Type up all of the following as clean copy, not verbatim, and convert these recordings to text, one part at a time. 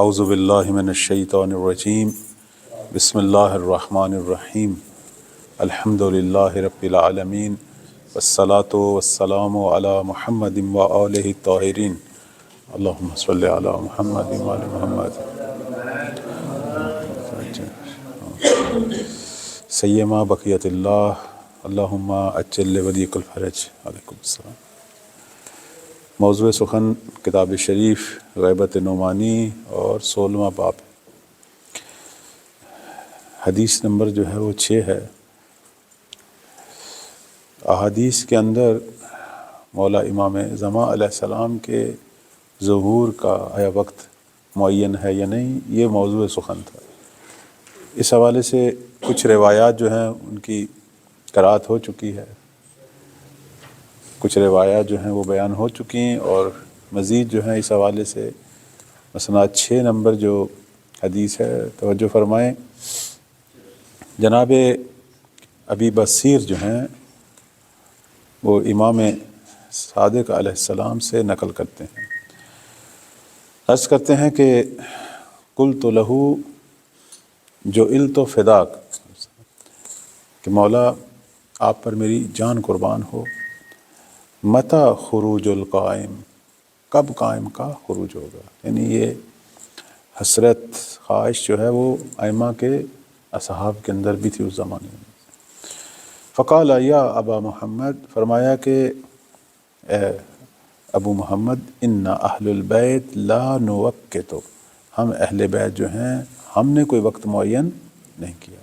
اعوذ باللہ من الشیطان الرجیم بسم اللہ الرحمن الرحیم الحمد للہ رب العالمین والصلاة والسلام علی محمد وآلہ الطاہرین اللہم صلی علی محمد وآل محمد سیما بقیت اللہ اللہم اجل ولیک الفرج علیکم السلام۔ موضوع سخن کتاب شریف غیبت نعمانی اور 16واں باب۔ حدیث نمبر جو ہے وہ 6 ہے۔ احادیث کے اندر مولا امام زمان علیہ السلام کے ظہور کا آیا وقت معین ہے یا نہیں، یہ موضوع سخن تھا۔ اس حوالے سے کچھ روایات جو ہیں ان کی قرأت ہو چکی ہے، کچھ روایات جو ہیں وہ بیان ہو چکی ہیں، اور مزید جو ہیں اس حوالے سے مثلا 6 نمبر جو حدیث ہے توجہ فرمائیں۔ جناب ابی بصیر جو ہیں وہ امام صادق علیہ السلام سے نقل کرتے ہیں، عرض کرتے ہیں کہ قلت لہو جعلت فداک، کہ مولا آپ پر میری جان قربان ہو، متی خروج القائم، کب قائم کا خروج ہوگا؟ یعنی یہ حسرت خواہش جو ہے وہ ائمہ کے اصحاب کے اندر بھی تھی اس زمانے میں۔ فقال یا ابا محمد، فرمایا کہ اے ابو محمد، ان اہل البیت لا نوقت، ہم اہل بیت جو ہیں ہم نے کوئی وقت معین نہیں کیا۔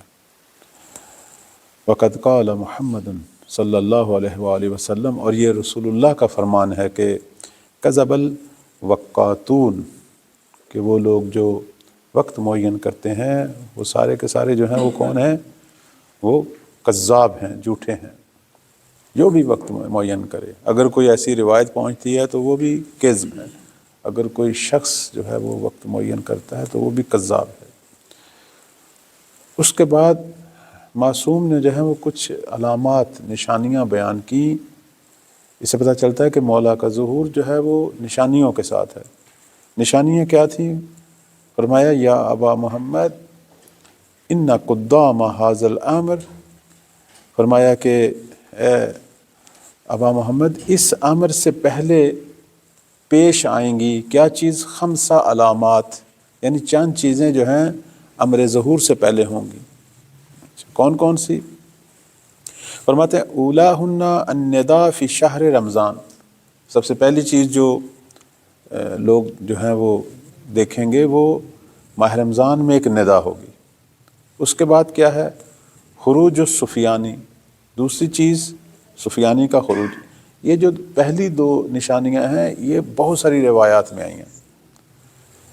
وقد قال محمد صلی اللہ علیہ وآلہ وسلم، اور یہ رسول اللہ کا فرمان ہے کہ کذب الوقاتون، کہ وہ لوگ جو وقت معین کرتے ہیں وہ سارے کے سارے جو ہیں وہ کون ہیں؟ وہ کذاب ہیں، جھوٹے ہیں۔ جو بھی وقت معین کرے، اگر کوئی ایسی روایت پہنچتی ہے تو وہ بھی کذب ہے، اگر کوئی شخص جو ہے وہ وقت معین کرتا ہے تو وہ بھی کذاب ہے۔ اس کے بعد معصوم نے جو ہے وہ کچھ علامات، نشانیاں بیان کی۔ اس سے پتہ چلتا ہے کہ مولا کا ظہور جو ہے وہ نشانیوں کے ساتھ ہے۔ نشانیاں کیا تھیں؟ فرمایا یا ابا محمد ان قدام ھذا الامر، فرمایا کہ اے ابا محمد اس امر سے پہلے پیش آئیں گی کیا چیز؟ 5 علامات، یعنی چند چیزیں جو ہیں امر ظہور سے پہلے ہوں گی۔ کون کون سی؟ فرماتے ہیں اولاہن النداء فی شہر رمضان، سب سے پہلی چیز جو لوگ جو ہیں وہ دیکھیں گے وہ ماہ رمضان میں ایک ندا ہوگی۔ اس کے بعد کیا ہے؟ خروج السفیانی، دوسری چیز سفیانی کا خروج۔ یہ جو پہلی 2 نشانیاں ہیں یہ بہت ساری روایات میں آئی ہیں،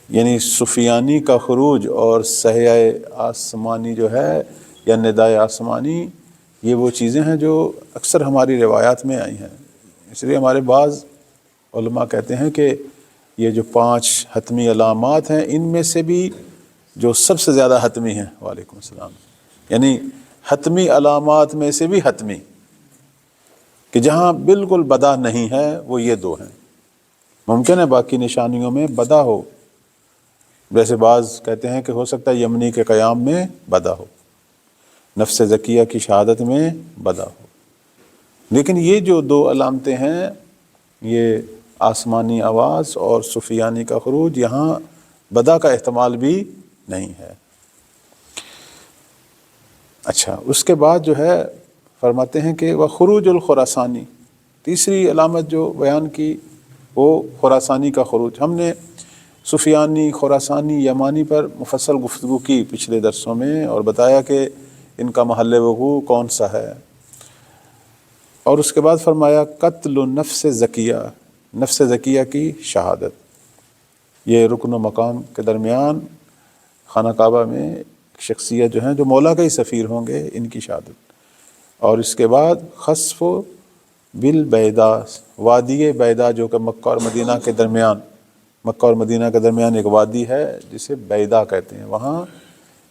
یعنی سفیانی کا خروج اور صحیح آسمانی جو ہے یا ندائے آسمانی، یہ وہ چیزیں ہیں جو اکثر ہماری روایات میں آئی ہیں۔ اس لیے ہمارے بعض علماء کہتے ہیں کہ یہ جو 5 حتمی علامات ہیں ان میں سے بھی جو سب سے زیادہ حتمی ہیں، وعلیکم السلام، یعنی حتمی علامات میں سے بھی حتمی، کہ جہاں بالکل بدا نہیں ہے وہ یہ 2 ہیں۔ ممکن ہے باقی نشانیوں میں بدا ہو، جیسے بعض کہتے ہیں کہ ہو سکتا ہے یمنی کے قیام میں بدا ہو، نفس زکیہ کی شہادت میں بدا ہو، لیکن یہ جو 2 علامتیں ہیں، یہ آسمانی آواز اور سفیانی کا خروج، یہاں بدا کا احتمال بھی نہیں ہے۔ اچھا، اس کے بعد جو ہے فرماتے ہیں کہ وہ خروج الخراسانی، تیسری علامت جو بیان کی وہ خراسانی کا خروج۔ ہم نے سفیانی، خراسانی، یمانی پر مفصل گفتگو کی پچھلے درسوں میں، اور بتایا کہ ان کا محل وقوع کون سا ہے۔ اور اس کے بعد فرمایا قتل نفس زکیہ، نفس زکیہ کی شہادت۔ یہ رکن و مقام کے درمیان خانہ کعبہ میں شخصیت جو ہیں جو مولا کے ہی سفیر ہوں گے، ان کی شہادت۔ اور اس کے بعد خسف بالبیدا، وادی بیدا جو کہ مکہ اور مدینہ کے درمیان، مکہ اور مدینہ کے درمیان ایک وادی ہے جسے بیدا کہتے ہیں، وہاں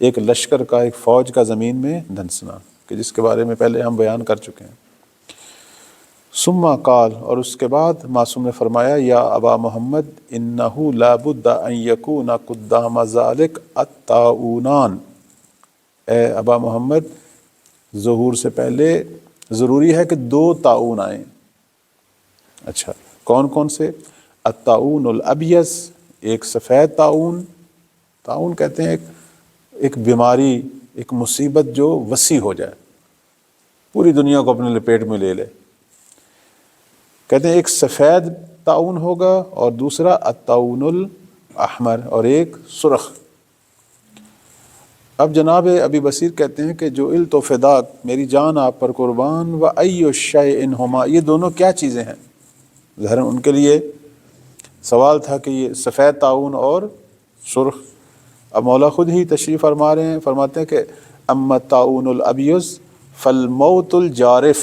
ایک لشکر کا، ایک فوج کا زمین میں دھنسنا، کہ جس کے بارے میں پہلے ہم بیان کر چکے ہیں۔ ثم قال، اور اس کے بعد معصوم نے فرمایا، یا ابا محمد انہ لا بد ان یکون قدام ذلک الطاعونان، اے ابا محمد ظہور سے پہلے ضروری ہے کہ 2 طاعون آئیں۔ اچھا، کون کون سے؟ الطاعون الابیض، ایک سفید طاعون، طاعون کہتے ہیں ایک بیماری، ایک مصیبت جو وسیع ہو جائے، پوری دنیا کو اپنے لپیٹ میں لے لے۔ کہتے ہیں ایک سفید طاعون ہوگا اور دوسرا الطاعون الاحمر، اور ایک سرخ۔ اب جناب ابی بصیر کہتے ہیں کہ جو الت و فداک، میری جان آپ پر قربان، و ای شیء ہما، یہ دونوں کیا چیزیں ہیں؟ ظاہر ان کے لیے سوال تھا کہ یہ سفید طاعون اور سرخ۔ اب مولا خود ہی تشریف فرما رہے ہیں، فرماتے ہیں کہ اما الطاعون الابیض فالموت الجارف،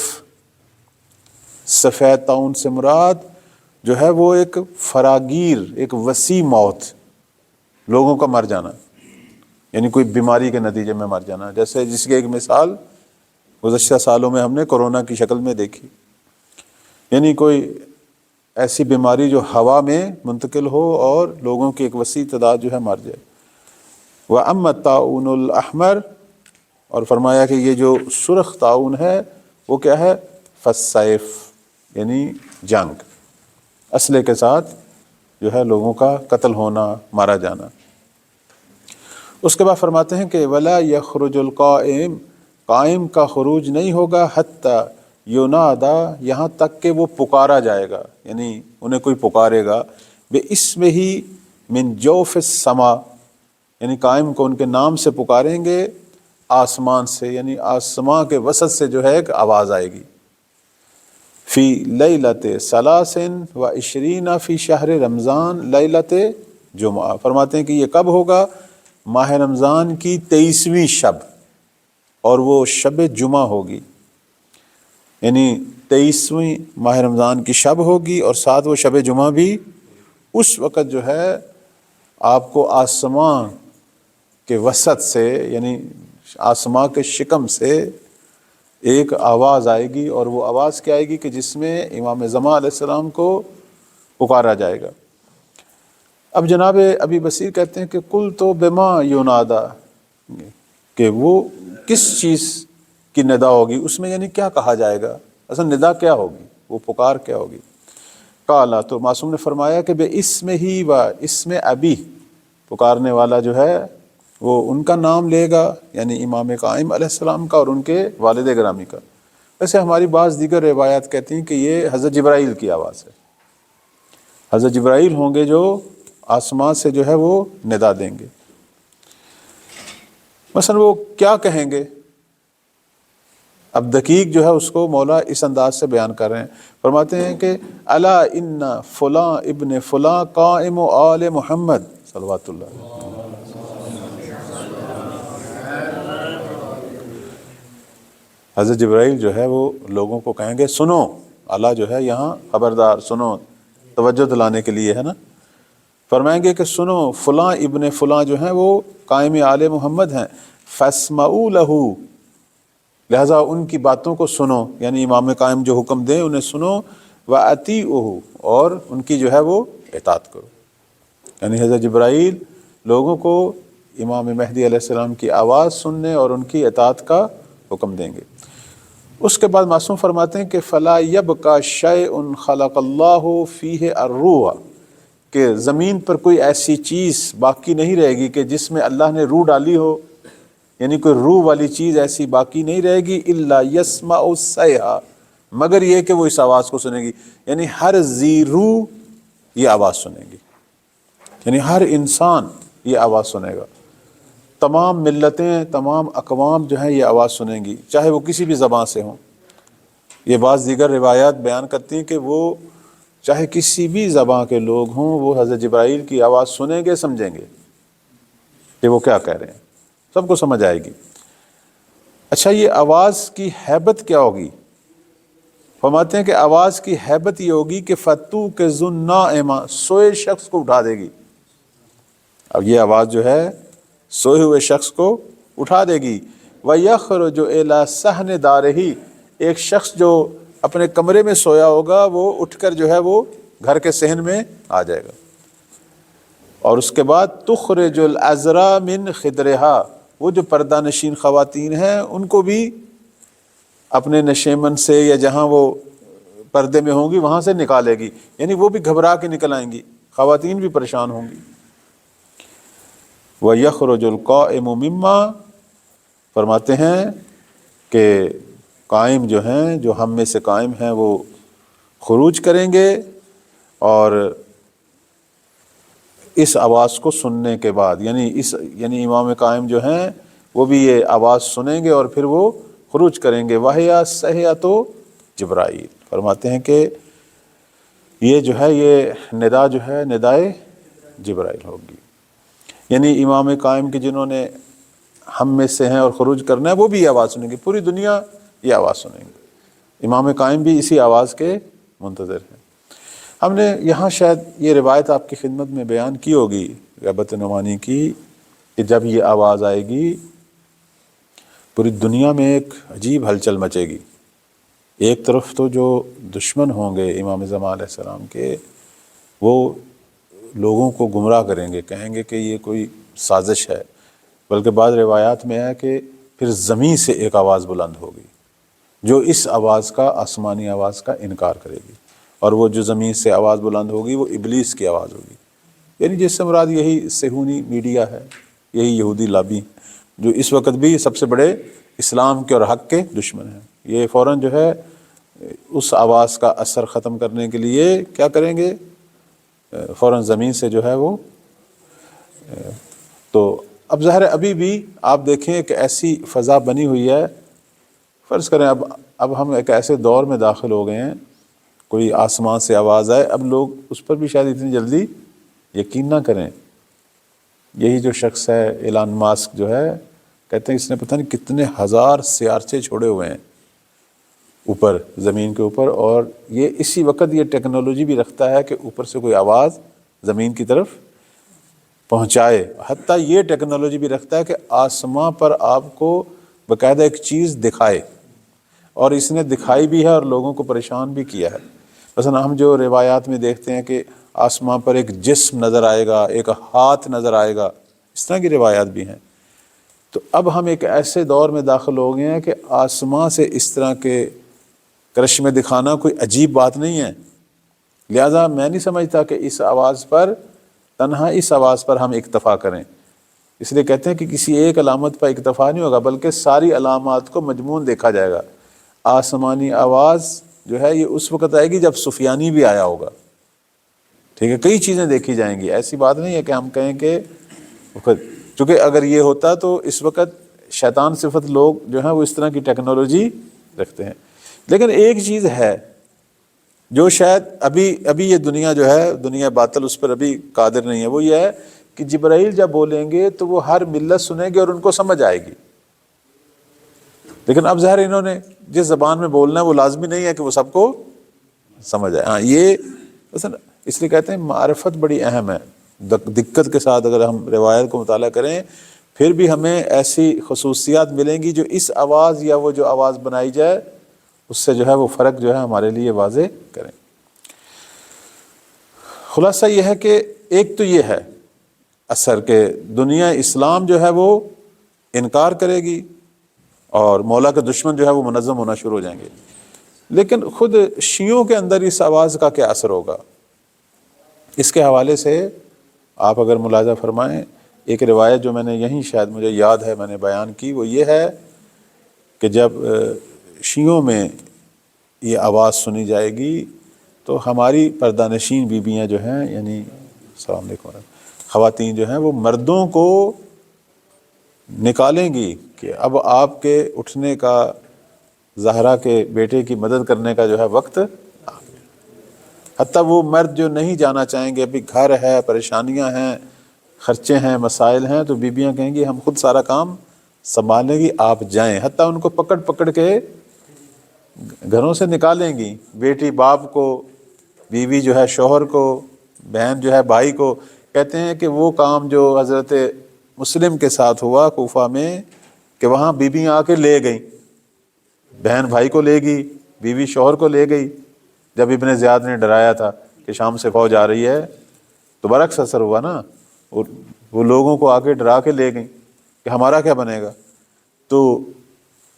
سفید طاعون سے مراد جو ہے وہ ایک فراگیر، ایک وسیع موت، لوگوں کا مر جانا، یعنی کوئی بیماری کے نتیجے میں مر جانا، جیسے جس کی ایک مثال گزشتہ سالوں میں ہم نے کورونا کی شکل میں دیکھی، یعنی کوئی ایسی بیماری جو ہوا میں منتقل ہو اور لوگوں کی ایک وسیع تعداد جو ہے مر جائے۔ وَأَمَّا الطَّاعُونُ الْأَحْمَرُ، اور فرمایا کہ یہ جو سرخ طاعون ہے وہ کیا ہے؟ فَالسَّيْفُ، یعنی جنگ، اسلحے کے ساتھ جو ہے لوگوں کا قتل ہونا، مارا جانا۔ اس کے بعد فرماتے ہیں کہ وَلَا يَخْرُجُ الْقَائِمُ، قائم کا خروج نہیں ہوگا، حَتَّى يُنَادَى، یہاں تک کہ وہ پکارا جائے گا، یعنی انہیں کوئی پکارے گا، بِاسْمِهِ مِنْ جَوْفِ السَّمَاءِ، یعنی قائم کو ان کے نام سے پکاریں گے آسمان سے، یعنی آسمان کے وسط سے جو ہے ایک آواز آئے گی۔ فی لیلۃ ثلاث و عشرین فی شہر رمضان لیلۃ جمعہ، فرماتے ہیں کہ یہ کب ہوگا؟ ماہ رمضان کی 23ویں شب، اور وہ شب جمعہ ہوگی، یعنی 23ویں ماہ رمضان کی شب ہوگی اور ساتھ وہ شب جمعہ بھی۔ اس وقت جو ہے آپ کو آسمان کے وسط سے، یعنی آسمان کے شکم سے ایک آواز آئے گی، اور وہ آواز کیا آئے گی کہ جس میں امام زمان علیہ السلام کو پکارا جائے گا۔ اب جناب ابی بصیر کہتے ہیں کہ کل تو بما یونادا، کہ وہ کس چیز کی ندا ہوگی، اس میں یعنی کیا کہا جائے گا، اصل ندا کیا ہوگی، وہ پکار کیا ہوگی؟ قالا، تو معصوم نے فرمایا کہ بے اسم ہی و اسم ابی، پکارنے والا جو ہے وہ ان کا نام لے گا، یعنی امام قائم علیہ السلام کا اور ان کے والد گرامی کا۔ ویسے ہماری بعض دیگر روایات کہتی ہیں کہ یہ حضرت جبرائیل کی آواز ہے، حضرت جبرائیل ہوں گے جو آسمان سے جو ہے وہ ندا دیں گے۔ مثلا وہ کیا کہیں گے؟ اب دقیق جو ہے اس کو مولا اس انداز سے بیان کر رہے ہیں، فرماتے ہیں کہ الا ان فلاں ابن فلاں قائم آل محمد صلوات اللہ علیہ۔ حضرت جبرائیل جو ہے وہ لوگوں کو کہیں گے سنو، اللہ جو ہے یہاں خبردار، سنو، توجہ دلانے کے لیے ہے نا، فرمائیں گے کہ سنو فلاں ابن فلاں جو ہیں وہ قائم آل محمد ہیں، فاسمعوا لہ، لہذا ان کی باتوں کو سنو، یعنی امام قائم جو حکم دیں انہیں سنو، واطیعوہ، اور ان کی جو ہے وہ اطاعت کرو۔ یعنی حضرت جبرائیل لوگوں کو امام مہدی علیہ السلام کی آواز سننے اور ان کی اطاعت کا حکم دیں گے۔ اس کے بعد معصوم فرماتے ہیں کہ فلا یبقى شیء خلق اللہ فیہ الروح، کہ زمین پر کوئی ایسی چیز باقی نہیں رہے گی کہ جس میں اللہ نے روح ڈالی ہو، یعنی کوئی روح والی چیز ایسی باقی نہیں رہے گی، الا یسمع الصیحہ، مگر یہ کہ وہ اس آواز کو سنے گی، یعنی ہر ذی روح یہ آواز سنے گی، یعنی ہر انسان یہ آواز سنے گا، تمام ملتیں، تمام اقوام جو ہیں یہ آواز سنیں گی، چاہے وہ کسی بھی زبان سے ہوں۔ یہ بعض دیگر روایات بیان کرتی ہیں کہ وہ چاہے کسی بھی زبان کے لوگ ہوں، وہ حضرت جبرائیل کی آواز سنیں گے، سمجھیں گے کہ وہ کیا کہہ رہے ہیں، سب کو سمجھ آئے گی۔ اچھا، یہ آواز کی ہیبت کیا ہوگی؟ فرماتے ہیں کہ آواز کی ہیبت یہ ہوگی کہ فتو کے ذُنَّائِمَ، سوئے شخص کو اٹھا دے گی۔ اب یہ آواز جو ہے سوئے ہوئے شخص کو اٹھا دے گی۔ وَيَخْرُجُ إِلَىٰ صَحْنِ دَارِهِ، ایک شخص جو اپنے کمرے میں سویا ہوگا وہ اٹھ کر جو ہے وہ گھر کے صحن میں آ جائے گا۔ اور اس کے بعد تخرج العذراء من خدرہا، وہ جو پردہ نشین خواتین ہیں ان کو بھی اپنے نشیمن سے یا جہاں وہ پردے میں ہوں گی وہاں سے نکالے گی، یعنی وہ بھی گھبرا کے نکل آئیں گی، خواتین بھی پریشان ہوں گی۔ وَيَخْرُجُ الْقَائِمُ مِمَّا، فرماتے ہیں کہ قائم جو ہیں، جو ہم میں سے قائم ہیں، وہ خروج کریں گے، اور اس آواز کو سننے کے بعد، یعنی امام قائم جو ہیں وہ بھی یہ آواز سنیں گے اور پھر وہ خروج کریں گے۔ وَهِيَ صَيْحَةُ جبرائیل، فرماتے ہیں کہ یہ جو ہے یہ ندا جو ہے ندائے جبرائیل ہوگی، یعنی امام قائم کے جنہوں نے ہم میں سے ہیں اور خروج کرنا ہے وہ بھی یہ آواز سنیں گے، پوری دنیا یہ آواز سنیں گے، امام قائم بھی اسی آواز کے منتظر ہیں۔ ہم نے یہاں شاید یہ روایت آپ کی خدمت میں بیان کی ہوگی غیبت نعمانی کی، کہ جب یہ آواز آئے گی پوری دنیا میں ایک عجیب ہلچل مچے گی۔ ایک طرف تو جو دشمن ہوں گے امام زمان علیہ السلام کے، وہ لوگوں کو گمراہ کریں گے، کہیں گے کہ یہ کوئی سازش ہے، بلکہ بعض روایات میں ہے کہ پھر زمین سے ایک آواز بلند ہوگی جو اس آواز کا، آسمانی آواز کا انکار کرے گی، اور وہ جو زمین سے آواز بلند ہوگی وہ ابلیس کی آواز ہوگی، یعنی جس سے مراد یہی صہیونی میڈیا ہے، یہی یہودی لابی جو اس وقت بھی سب سے بڑے اسلام کے اور حق کے دشمن ہیں۔ یہ فوراً جو ہے اس آواز کا اثر ختم کرنے کے لیے کیا کریں گے، فوراً زمین سے جو ہے وہ تو اب ظاہر ہے ابھی بھی آپ دیکھیں کہ ایسی فضا بنی ہوئی ہے، فرض کریں اب ہم ایک ایسے دور میں داخل ہو گئے ہیں، کوئی آسمان سے آواز آئے اب لوگ اس پر بھی شاید اتنی جلدی یقین نہ کریں۔ یہی جو شخص ہے ایلان ماسک جو ہے، کہتے ہیں اس نے پتہ نہیں کتنے ہزار سیارچے چھوڑے ہوئے ہیں اوپر زمین کے اوپر، اور یہ اسی وقت یہ ٹیکنالوجی بھی رکھتا ہے کہ اوپر سے کوئی آواز زمین کی طرف پہنچائے، حتیٰ یہ ٹیکنالوجی بھی رکھتا ہے کہ آسماں پر آپ کو باقاعدہ ایک چیز دکھائے، اور اس نے دکھائی بھی ہے اور لوگوں کو پریشان بھی کیا ہے۔ مثلا ہم جو روایات میں دیکھتے ہیں کہ آسمان پر ایک جسم نظر آئے گا، ایک ہاتھ نظر آئے گا، اس طرح کی روایات بھی ہیں۔ تو اب ہم ایک ایسے دور میں داخل ہو گئے ہیں کہ آسمان سے اس طرح کے کرشمے دکھانا کوئی عجیب بات نہیں ہے، لہذا میں نہیں سمجھتا کہ اس آواز پر، تنہا اس آواز پر ہم اکتفا کریں۔ اس لیے کہتے ہیں کہ کسی ایک علامت پر اکتفا نہیں ہوگا، بلکہ ساری علامات کو مجموعاً دیکھا جائے گا۔ آسمانی آواز جو ہے یہ اس وقت آئے گی جب سفیانی بھی آیا ہوگا، ٹھیک ہے، کئی چیزیں دیکھی جائیں گی، ایسی بات نہیں ہے کہ ہم کہیں کہ چونکہ اگر یہ ہوتا تو اس وقت شیطان صفت لوگ جو ہیں وہ اس طرح کی ٹیکنالوجی رکھتے ہیں۔ لیکن ایک چیز ہے جو شاید ابھی یہ دنیا جو ہے، دنیا باطل اس پر ابھی قادر نہیں ہے، وہ یہ ہے کہ جبرائیل جب بولیں گے تو وہ ہر ملت سنے گی اور ان کو سمجھ آئے گی، لیکن اب ظاہر انہوں نے جس زبان میں بولنا ہے وہ لازمی نہیں ہے کہ وہ سب کو سمجھ آئے۔ ہاں یہ اس لیے کہتے ہیں معرفت بڑی اہم ہے، دقت کے ساتھ اگر ہم روایت کو مطالعہ کریں پھر بھی ہمیں ایسی خصوصیات ملیں گی جو اس آواز یا وہ جو آواز بنائی جائے اس سے جو ہے وہ فرق جو ہے ہمارے لیے واضح کریں۔ خلاصہ یہ ہے کہ ایک تو یہ ہے اثر کہ دنیا اسلام جو ہے وہ انکار کرے گی اور مولا کے دشمن جو ہے وہ منظم ہونا شروع ہو جائیں گے، لیکن خود شیعوں کے اندر اس آواز کا کیا اثر ہوگا، اس کے حوالے سے آپ اگر ملاحظہ فرمائیں، ایک روایت جو میں نے یہیں شاید مجھے یاد ہے میں نے بیان کی، وہ یہ ہے کہ جب شیعوں میں یہ آواز سنی جائے گی تو ہماری پردہ نشین بیویاں جو ہیں، یعنی السلام علیکم، خواتین جو ہیں وہ مردوں کو نکالیں گی کہ اب آپ کے اٹھنے کا، زہرا کے بیٹے کی مدد کرنے کا جو ہے وقت آ گیا۔ حتیٰ وہ مرد جو نہیں جانا چاہیں گے، ابھی گھر ہے، پریشانیاں ہیں، خرچے ہیں، مسائل ہیں، تو بیویاں کہیں گی ہم خود سارا کام سنبھالیں گی، آپ جائیں، حتیٰ ان کو پکڑ پکڑ کے گھروں سے نکالیں گی، بیٹی باپ کو، بیوی جو ہے شوہر کو، بہن جو ہے بھائی کو۔ کہتے ہیں کہ وہ کام جو حضرت مسلم کے ساتھ ہوا کوفہ میں کہ وہاں بیویاں آ کے لے گئیں، بہن بھائی کو لے گی، بیوی شوہر کو لے گئی جب ابن زیاد نے ڈرایا تھا کہ شام سے فوج آ رہی ہے، تو برعکس اثر ہوا نا، وہ لوگوں کو آگے ڈرا کے لے گئیں کہ ہمارا کیا بنے گا۔ تو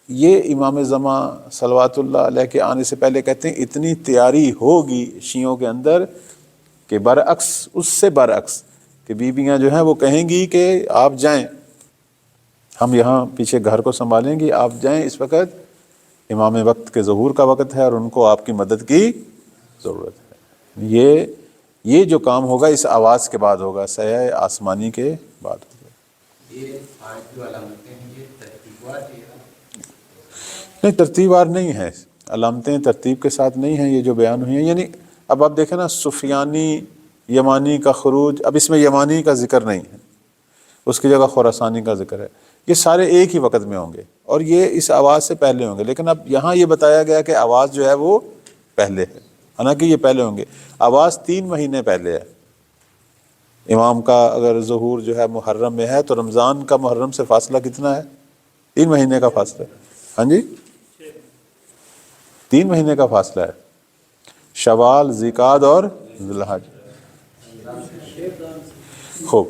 یہ امام زمان صلوات اللہ علیہ کے آنے سے پہلے کہتے ہیں اتنی تیاری ہوگی شیعوں کے اندر کہ برعکس، اس سے برعکس کہ بیویاں جو ہیں وہ کہیں گی کہ آپ جائیں، ہم یہاں پیچھے گھر کو سنبھالیں گی، آپ جائیں، اس وقت امام وقت کے ظہور کا وقت ہے اور ان کو آپ کی مدد کی ضرورت ہے۔ یہ جو کام ہوگا اس آواز کے بعد ہوگا، سایہ آسمانی کے بعد ہوگا۔ یہ آج جو علامتیں ہیں یہ ترتیبوار ہیں؟ نہیں، ترتیب وار نہیں ہے، علامتیں ترتیب کے ساتھ نہیں ہیں یہ جو بیان ہوئی ہیں۔ یعنی اب آپ دیکھیں نا، سفیانی یمانی کا خروج، اب اس میں یمانی کا ذکر نہیں ہے، اس کی جگہ خراسانی کا ذکر ہے، یہ سارے ایک ہی وقت میں ہوں گے اور یہ اس آواز سے پہلے ہوں گے، لیکن اب یہاں یہ بتایا گیا کہ آواز جو ہے وہ پہلے ہے، حالانکہ یہ پہلے ہوں گے۔ آواز 3 مہینے پہلے ہے۔ امام کا اگر ظہور جو ہے محرم میں ہے تو رمضان کا محرم سے فاصلہ کتنا ہے؟ 3 مہینے کا فاصلہ ہے۔ ہاں جی، 3 مہینے کا فاصلہ ہے، شوال، ذیقعد اور ذی الحج۔ خوب،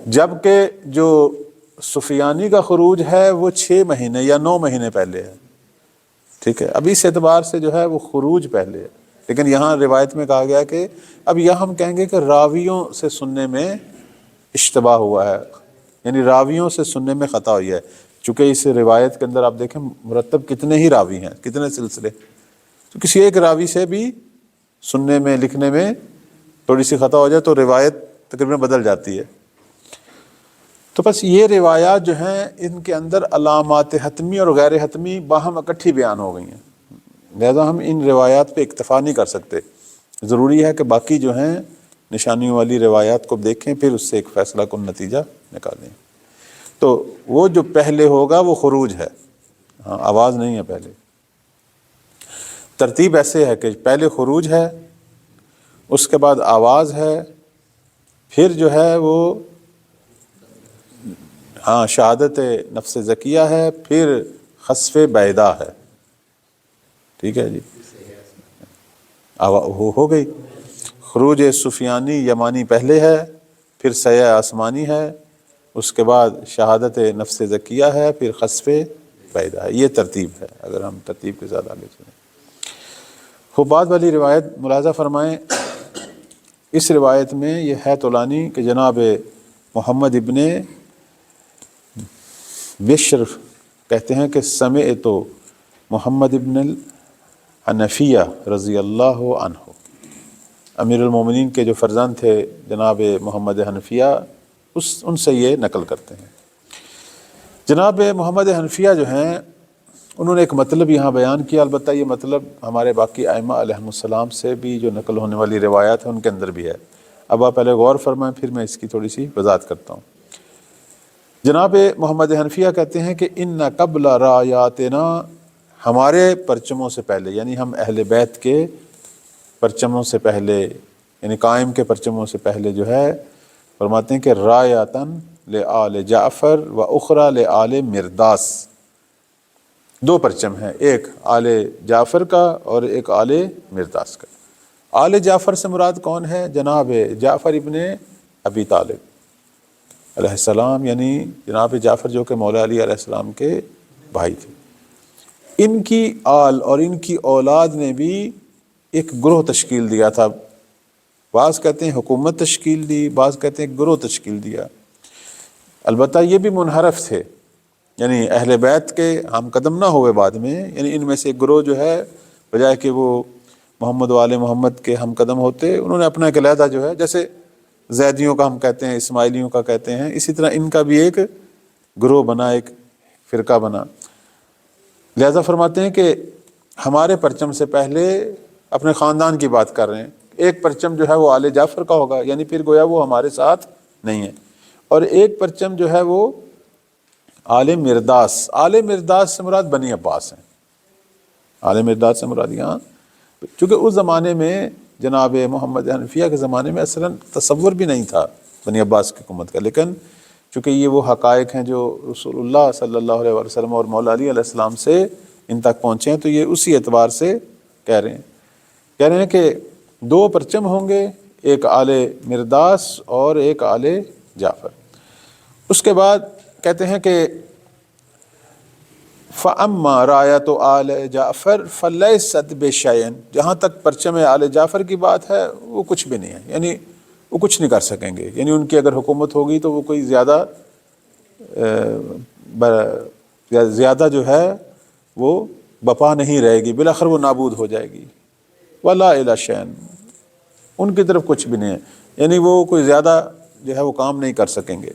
جبکہ جو سفیانی کا خروج ہے وہ 6 مہینے یا 9 مہینے پہلے ہے، ٹھیک ہے۔ اب اس اعتبار سے جو ہے وہ خروج پہلے ہے، لیکن یہاں روایت میں کہا گیا کہ اب یہاں ہم کہیں گے کہ راویوں سے سننے میں اشتباہ ہوا ہے، یعنی راویوں سے سننے میں خطا ہوئی ہے، چونکہ اس روایت کے اندر آپ دیکھیں مرتب کتنے ہی راوی ہیں، کتنے سلسلے، تو کسی ایک راوی سے بھی سننے میں لکھنے میں تھوڑی سی خطا ہو جائے تو روایت تقریباً بدل جاتی ہے۔ تو بس یہ روایات جو ہیں ان کے اندر علامات حتمی اور غیر حتمی باہم اکٹھی بیان ہو گئی ہیں، لہذا ہم ان روایات پہ اکتفا نہیں کر سکتے، ضروری ہے کہ باقی جو ہیں نشانیوں والی روایات کو دیکھیں، پھر اس سے ایک فیصلہ کن نتیجہ نکالیں۔ تو وہ جو پہلے ہوگا وہ خروج ہے، ہاں، آواز نہیں ہے پہلے۔ ترتیب ایسے ہے کہ پہلے خروج ہے، اس کے بعد آواز ہے، پھر جو ہے وہ ہاں شہادت نفس زکیہ ہے، پھر خسف بیدا ہے، ٹھیک ہے جی، ہو گئی۔ خروج سفیانی یمانی پہلے ہے، پھر سیہ آسمانی ہے، اس کے بعد شہادت نفس زکیہ ہے، پھر خسف بیدا ہے۔ یہ ترتیب ہے اگر ہم ترتیب کے ساتھ آگے چلیں۔ خوب، بعد والی روایت ملاحظہ فرمائیں، اس روایت میں یہ ہے طولانی کہ جناب محمد ابن بشر کہتے ہیں کہ سمعت محمد ابن الحنفیہ رضی اللہ عنہ، امیر المومنین کے جو فرزند تھے جناب محمد حنفیہ، ان سے یہ نقل کرتے ہیں۔ جناب محمد حنفیہ جو ہیں انہوں نے ایک مطلب یہاں بیان کیا، البتہ یہ مطلب ہمارے باقی ائمہ علیہم السلام سے بھی جو نقل ہونے والی روایات ہیں ان کے اندر بھی ہے۔ اب آپ پہلے غور فرمائیں، پھر میں اس کی تھوڑی سی وضاحت کرتا ہوں۔ جناب محمد حنفیہ کہتے ہیں کہ ان قبل رایاتنا، ہمارے پرچموں سے پہلے، یعنی ہم اہل بیت کے پرچموں سے پہلے، یعنی قائم کے پرچموں سے پہلے جو ہے، فرماتے ہیں کہ رایاتن لآل جعفر و اخرى لآل مرداس، 2 پرچم ہیں، ایک آل جعفر کا اور ایک آل مرداس کا۔ آل جعفر سے مراد کون ہے؟ جناب جعفر ابن ابی طالب علیہ السلام، یعنی جناب جعفر جو کہ مولا علی علیہ السلام کے بھائی تھے۔ ان کی آل اور ان کی اولاد نے بھی ایک گروہ تشکیل دیا تھا، بعض کہتے ہیں حکومت تشکیل دی، بعض کہتے ہیں گروہ تشکیل دیا، البتہ یہ بھی منحرف تھے، یعنی اہل بیت کے ہم قدم نہ ہوئے بعد میں، یعنی ان میں سے ایک گروہ جو ہے بجائے کہ وہ محمد و آل محمد کے ہم قدم ہوتے، انہوں نے اپنا ایک علیحدہ جو ہے، جیسے زیدیوں کا ہم کہتے ہیں، اسماعیلیوں کا کہتے ہیں، اسی طرح ان کا بھی ایک گروہ بنا، ایک فرقہ بنا۔ لہذا فرماتے ہیں کہ ہمارے پرچم سے پہلے اپنے خاندان کی بات کر رہے ہیں، ایک پرچم جو ہے وہ آل جعفر کا ہوگا، یعنی پھر گویا وہ ہمارے ساتھ نہیں ہے، اور ایک پرچم جو ہے وہ آل مرداس، آل مرداس سے مراد بنی عباس ہیں۔ آل مرداس سے مراد یہاں، چونکہ اس زمانے میں جناب محمد حنفیہ کے زمانے میں اصلا تصور بھی نہیں تھا بنی عباس کی حکومت کا، لیکن چونکہ یہ وہ حقائق ہیں جو رسول اللہ صلی اللہ علیہ وسلم اور مولا علی علیہ السلام سے ان تک پہنچے ہیں، تو یہ اسی اعتبار سے کہہ رہے ہیں کہ 2 پرچم ہوں گے، ایک آل مرداس اور ایک آل جعفر۔ اس کے بعد کہتے ہیں کہ فَأَمَّا رَایَةُ آلِ جعفر فَلَيْسَتْ بِشَیْءٍ، جہاں تک پرچم آل جعفر کی بات ہے وہ کچھ بھی نہیں ہے، یعنی وہ کچھ نہیں کر سکیں گے، یعنی ان کی اگر حکومت ہوگی تو وہ کوئی زیادہ جو ہے وہ بپا نہیں رہے گی، بالآخر وہ نابود ہو جائے گی۔ وَلَا إِلَى شَیْءٍ، ان کی طرف کچھ بھی نہیں ہے، یعنی وہ کوئی زیادہ جو ہے وہ کام نہیں کر سکیں گے۔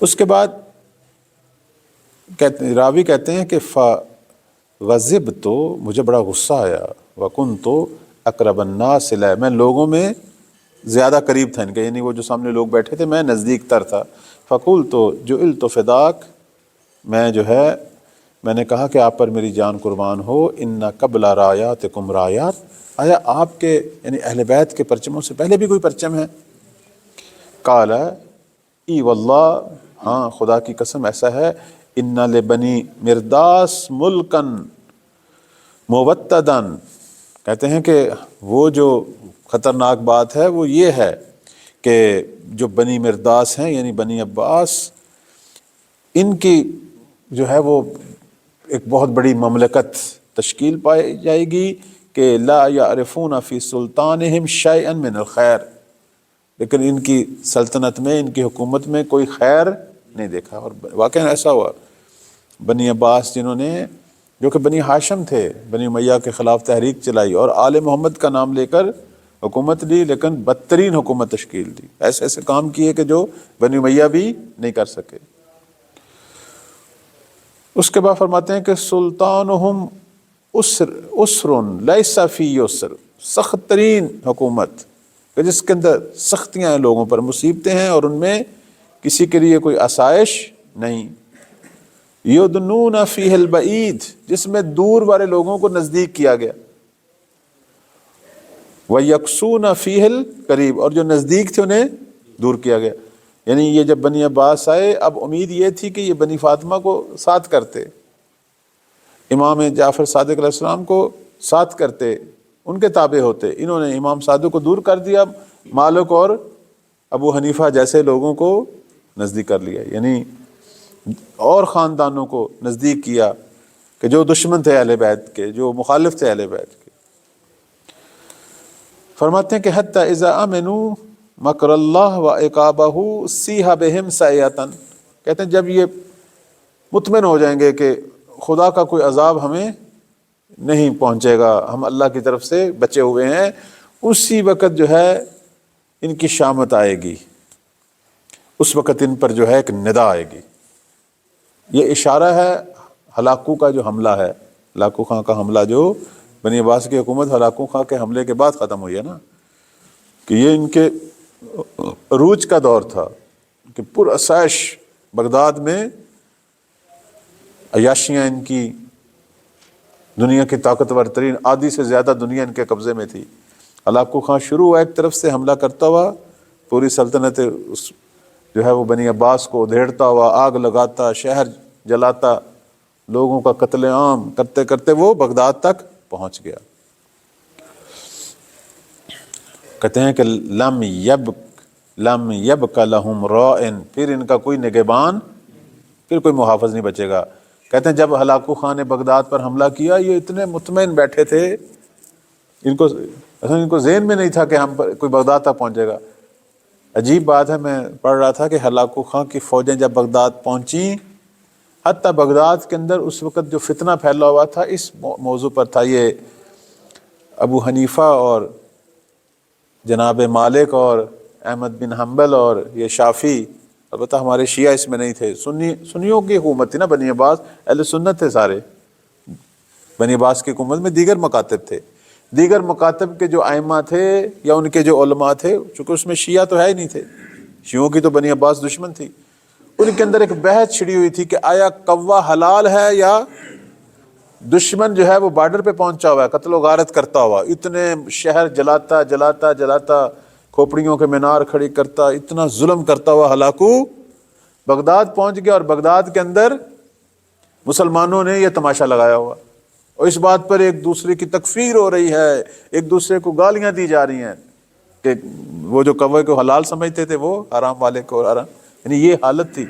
اس کے بعد راوی کہتے ہیں کہ فَغَضِبْتُ، مجھے بڑا غصہ آیا، وَكُنْتُ أَقْرَبَ النَّاسِ إِلَیَّ، میں لوگوں میں زیادہ قریب تھا ان کے، یعنی وہ جو سامنے لوگ بیٹھے تھے میں نزدیک تر تھا۔ فَقُلْتُ جُعِلْتُ فِدَاکَ، میں نے کہا کہ آپ پر میری جان قربان ہو، اِنَّ قَبْلَ رَایَاتِکُمْ رَایَات، آیا آپ کے یعنی اہل بیت کے پرچموں سے پہلے بھی کوئی پرچم ہے؟ قال ای واللہ، ہاں خدا کی قسم ایسا ہے، ان لبنی مرداس ملکن موتدن، کہتے ہیں کہ وہ جو خطرناک بات ہے وہ یہ ہے کہ جو بنی مرداس ہیں یعنی بنی عباس، ان کی جو ہے وہ ایک بہت بڑی مملکت تشکیل پائی جائے گی کہ لا یعرفون فی سلطانہم شیئا من الخیر، لیکن ان کی سلطنت میں، ان کی حکومت میں کوئی خیر نہیں دیکھا۔ اور واقعاً ایسا ہوا، بنی عباس جنہوں نے، جو کہ بنی ہاشم تھے، بنی امیہ کے خلاف تحریک چلائی اور آل محمد کا نام لے کر حکومت لی، لیکن بدترین حکومت تشکیل دی، ایسے ایسے کام کیے کہ جو بنی امیہ بھی نہیں کر سکے۔ اس کے بعد فرماتے ہیں کہ سلطانہم اسر لیس فی یسر، سخت ترین حکومت کہ جس کے اندر سختیاں ہیں، لوگوں پر مصیبتیں ہیں اور ان میں کسی کے لیے کوئی آسائش نہیں۔ یدنون فیہ البعید، جس میں دور والے لوگوں کو نزدیک کیا گیا، وَیَقْصُونَ فِیہِ الْقَرِیب، اور جو نزدیک تھے انہیں دور کیا گیا۔ یعنی یہ جب بنی عباس آئے، اب امید یہ تھی کہ یہ بنی فاطمہ کو ساتھ کرتے، امام جعفر صادق علیہ السلام کو ساتھ کرتے، ان کے تابع ہوتے، انہوں نے امام صادق کو دور کر دیا، مالک اور ابو حنیفہ جیسے لوگوں کو نزدیک کر لیا، یعنی اور خاندانوں کو نزدیک کیا کہ جو دشمن تھے اہل بیت کے، جو مخالف تھے اہل بیت کے۔ فرماتے ہیں کہ حتی اذا امنوا مکر اللہ و عقابہ سیح بہم سیئۃ، کہتے ہیں جب یہ مطمئن ہو جائیں گے کہ خدا کا کوئی عذاب ہمیں نہیں پہنچے گا، ہم اللہ کی طرف سے بچے ہوئے ہیں، اسی وقت جو ہے ان کی شامت آئے گی، اس وقت ان پر جو ہے ایک ندا آئے گی۔ یہ اشارہ ہے ہلاکو کا جو حملہ ہے، ہلاکو خان کا حملہ جو بنی عباس کی حکومت ہلاکو خان کے حملے کے بعد ختم ہوئی ہے نا، کہ یہ ان کے عروج کا دور تھا کہ پرآسائش بغداد میں عیاشیاں ان کی، دنیا کی طاقتور ترین، آدھی سے زیادہ دنیا ان کے قبضے میں تھی۔ ہلاکو خان شروع ہوا ایک طرف سے حملہ کرتا ہوا، پوری سلطنت جو ہے وہ بنی عباس کو ادھیڑتا ہوا، آگ لگاتا، شہر جلاتا، لوگوں کا قتل عام کرتے کرتے وہ بغداد تک پہنچ گیا۔ کہتے ہیں کہ لم یبق لہم راعٍ، پھر ان کا کوئی نگہبان، پھر کوئی محافظ نہیں بچے گا۔ کہتے ہیں جب ہلاکو خان نے بغداد پر حملہ کیا، یہ اتنے مطمئن بیٹھے تھے، ان کو ذہن میں نہیں تھا کہ ہم پر کوئی بغداد تک پہنچے گا۔ عجیب بات ہے، میں پڑھ رہا تھا کہ ہلاکو خان کی فوجیں جب بغداد پہنچیں، حتیٰ بغداد کے اندر اس وقت جو فتنہ پھیلا ہوا تھا اس موضوع پر تھا، یہ ابو حنیفہ اور جناب مالک اور احمد بن حنبل اور یہ شافعی، البتہ ہمارے شیعہ اس میں نہیں تھے، سنیوں کی حکومت تھی نا، بنی عباس اہل سنت تھے سارے، بنی عباس کی حکومت میں دیگر مکاتب تھے، دیگر مکاتب کے جو ائمہ تھے یا ان کے جو علماء تھے، چونکہ اس میں شیعہ تو ہے ہی نہیں تھے، شیعوں کی تو بنی عباس دشمن تھی، ان کے اندر ایک بحث چھڑی ہوئی تھی کہ آیا قوا حلال ہے یا دشمن جو ہے وہ بارڈر پہ پہنچا ہوا ہے، قتل و غارت کرتا ہوا، اتنے شہر جلاتا جلاتا جلاتا، کھوپڑیوں کے مینار کھڑی کرتا، اتنا ظلم کرتا ہوا ہلاکو بغداد پہنچ گیا، اور بغداد کے اندر مسلمانوں نے یہ تماشا لگایا ہوا، اور اس بات پر ایک دوسرے کی تکفیر ہو رہی ہے، ایک دوسرے کو گالیاں دی جا رہی ہیں کہ وہ جو کوے کو حلال سمجھتے تھے وہ حرام والے کو حرام، یعنی یہ حالت تھی۔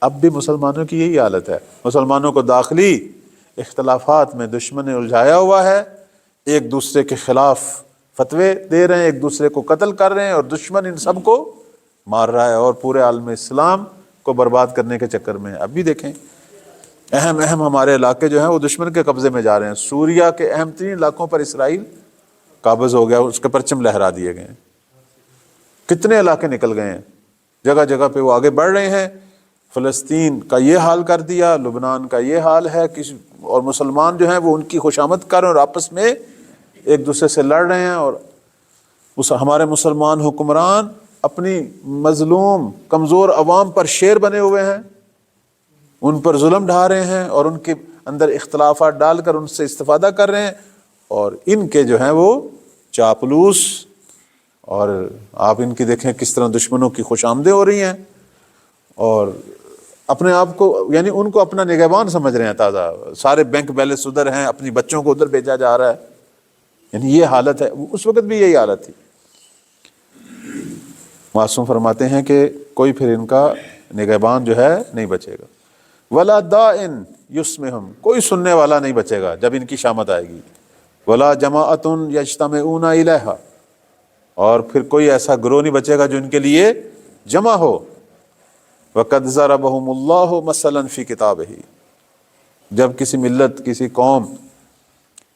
اب بھی مسلمانوں کی یہی حالت ہے، مسلمانوں کو داخلی اختلافات میں دشمن نے الجھایا ہوا ہے، ایک دوسرے کے خلاف فتوے دے رہے ہیں، ایک دوسرے کو قتل کر رہے ہیں، اور دشمن ان سب کو مار رہا ہے اور پورے عالم اسلام کو برباد کرنے کے چکر میں ہے۔ اب بھی دیکھیں اہم ہمارے علاقے جو ہیں وہ دشمن کے قبضے میں جا رہے ہیں۔ سوریا کے اہم ترین علاقوں پر اسرائیل قابض ہو گیا، اس کے پرچم لہرا دیے گئے ہیں، کتنے علاقے نکل گئے ہیں، جگہ جگہ پہ وہ آگے بڑھ رہے ہیں۔ فلسطین کا یہ حال کر دیا، لبنان کا یہ حال ہے، اور مسلمان جو ہیں وہ ان کی خوشامد کر رہے ہیں اور آپس میں ایک دوسرے سے لڑ رہے ہیں، اور ہمارے مسلمان حکمران اپنی مظلوم کمزور عوام پر شیر بنے ہوئے ہیں، ان پر ظلم ڈھا رہے ہیں اور ان کے اندر اختلافات ڈال کر ان سے استفادہ کر رہے ہیں، اور ان کے جو ہیں وہ چاپلوس، اور آپ ان کی دیکھیں کس طرح دشمنوں کی خوش آمدیں ہو رہی ہیں، اور اپنے آپ کو یعنی ان کو اپنا نگہبان سمجھ رہے ہیں، تازہ سارے بینک بیلنس ادھر ہیں، اپنی بچوں کو ادھر بھیجا جا رہا ہے، یعنی یہ حالت ہے۔ اس وقت بھی یہی حالت تھی۔ معصوم فرماتے ہیں کہ کوئی پھر ان کا نگہبان جو ہے نہیں بچے گا۔ ولا داعٍ یسمعہم، کوئی سننے والا نہیں بچے گا جب ان کی شامت آئے گی۔ ولا جماعۃ یجتمعون الیہا، اور پھر کوئی ایسا گروہ نہیں بچے گا جو ان کے لیے جمع ہو۔ وقد ضربہم اللہ مثلا فی کتابہ، جب کسی ملت کسی قوم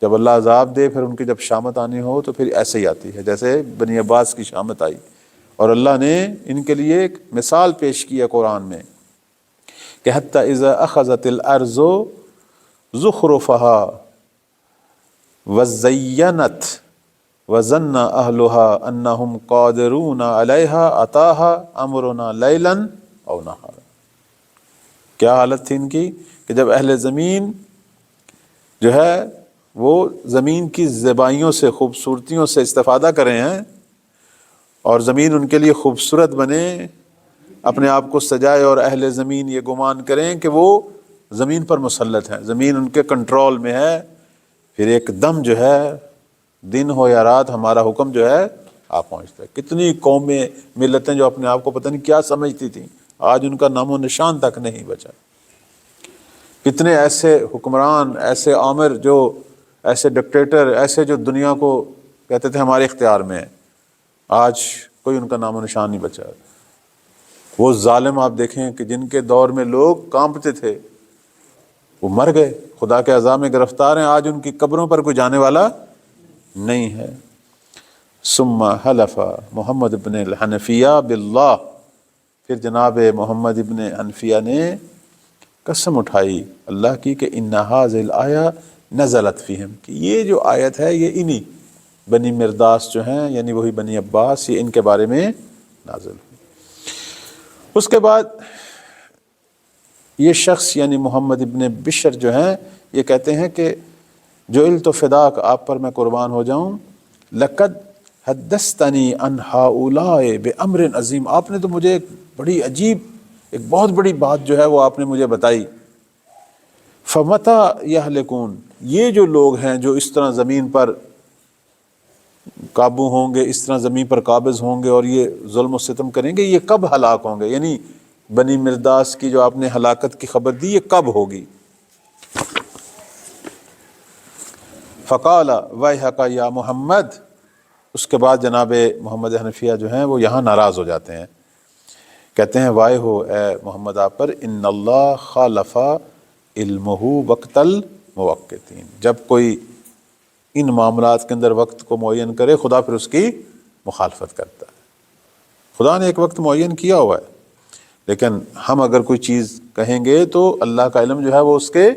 جب اللہ عذاب دے پھر ان کی جب شامت آنی ہو تو پھر ایسے ہی آتی ہے جیسے بنی عباس کی شامت آئی، اور اللہ نے ان کے لیے ایک مثال پیش کی ہے قرآن میں کہ حتی اذا اخذت الارض زخرفها وزینت وظن اہلها انہم قادرون علیہا اتاها امرنا لیلا او نہارا۔ کیا حالت تھی ان کی کہ جب اہل زمین جو ہے وہ زمین کی زیبائیوں سے خوبصورتیوں سے استفادہ کرے ہیں اور زمین ان کے لیے خوبصورت بنے، اپنے آپ کو سجائے، اور اہل زمین یہ گمان کریں کہ وہ زمین پر مسلط ہیں، زمین ان کے کنٹرول میں ہے، پھر ایک دم جو ہے دن ہو یا رات ہمارا حکم جو ہے آپ پہنچتا ہے۔ کتنی قومیں ملتیں جو اپنے آپ کو پتہ نہیں کیا سمجھتی تھیں، آج ان کا نام و نشان تک نہیں بچا۔ کتنے ایسے حکمران، ایسے آمر، جو ایسے ڈکٹیٹر، ایسے جو دنیا کو کہتے تھے ہمارے اختیار میں ہے، آج کوئی ان کا نام و نشان نہیں بچا۔ وہ ظالم آپ دیکھیں کہ جن کے دور میں لوگ کانپتے تھے وہ مر گئے، خدا کے عذاب میں گرفتار ہیں، آج ان کی قبروں پر کوئی جانے والا نہیں ہے۔ ثم حلف محمد ابن الحنفیہ باللہ، پھر جناب محمد ابن حنفیہ نے قسم اٹھائی اللہ کی کہ ان ھذہ الآیہ نزلت فیہم، کہ یہ جو آیت ہے یہ انہی بنی مرداس جو ہیں یعنی وہی بنی عباس، یہ ان کے بارے میں نازل ہوئی۔ اس کے بعد یہ شخص یعنی محمد ابن بشر جو ہیں یہ کہتے ہیں کہ جو الت و فداک، آپ پر میں قربان ہو جاؤں، لقد حدثتنی عن ہؤلاء بامر عظیم، آپ نے تو مجھے ایک بڑی عجیب، ایک بہت بڑی بات جو ہے وہ آپ نے مجھے بتائی۔ فمتى یہلکون، یہ جو لوگ ہیں جو اس طرح زمین پر قابو ہوں گے، اس طرح زمین پر قابض ہوں گے اور یہ ظلم و ستم کریں گے، یہ کب ہلاک ہوں گے؟ یعنی بنی مرداس کی جو آپ نے ہلاکت کی خبر دی یہ کب ہوگی؟ فقال ویحک یا محمد، اس کے بعد جناب محمد حنفیہ جو ہیں وہ یہاں ناراض ہو جاتے ہیں، کہتے ہیں وائے ہو اے محمد آپ پر، ان اللہ خالف علمہ وقت الموقتین، جب کوئی ان معاملات کے اندر وقت کو معین کرے خدا پھر اس کی مخالفت کرتا ہے۔ خدا نے ایک وقت معین کیا ہوا ہے، لیکن ہم اگر کوئی چیز کہیں گے تو اللہ کا علم جو ہے وہ اس کے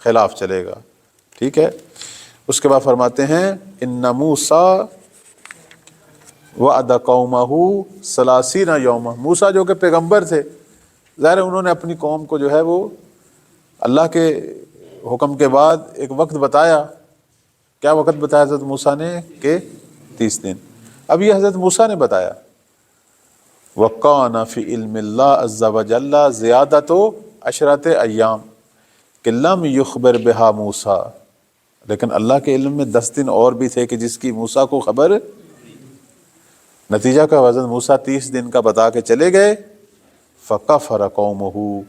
خلاف چلے گا، ٹھیک ہے۔ اس کے بعد فرماتے ہیں ان موسیٰ وعد قومہ 30 یوما، موسیٰ جو کہ پیغمبر تھے، ظاہر ہے انہوں نے اپنی قوم کو جو ہے وہ اللہ کے حکم کے بعد ایک وقت بتایا۔ کیا وقت بتایا حضرت موسیٰ نے؟ کہ 30 دن۔ اب یہ حضرت موسیٰ نے بتایا وَقَانَ فِي عِلْمِ اللَّهِ عَزَّ وَجَلَّ زِيَادَةُ 10 ایام، کہ لم یخبر بہا موسیٰ، لیکن اللہ کے علم میں 10 دن اور بھی تھے کہ جس کی موسیٰ کو خبر، نتیجہ کا وزن موسیٰ 30 دن کا بتا کے چلے گئے، فَكَفَرَ قَوْمُهُ،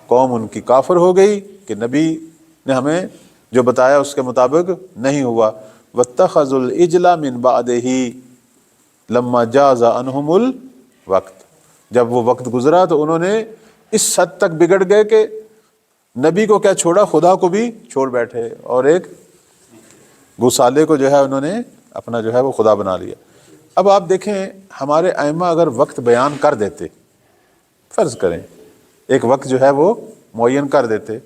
قوم ان کی کافر ہو گئی کہ نبی نے ہمیں جو بتایا اس کے مطابق نہیں ہوا، وَاتَّخَذُوا الْعِجْلَ مِن بَعْدِهِ لَمَّا جَازَ عَنْهُمُ الْوَقْتُ، جب وہ وقت گزرا تو انہوں نے اس حد تک بگڑ گئے کہ نبی کو کیا چھوڑا، خدا کو بھی چھوڑ بیٹھے، اور ایک گوسالے کو جو ہے انہوں نے اپنا جو ہے وہ خدا بنا لیا۔ اب آپ دیکھیں ہمارے ائمہ اگر وقت بیان کر دیتے، فرض کریں ایک وقت جو ہے وہ معین کر دیتے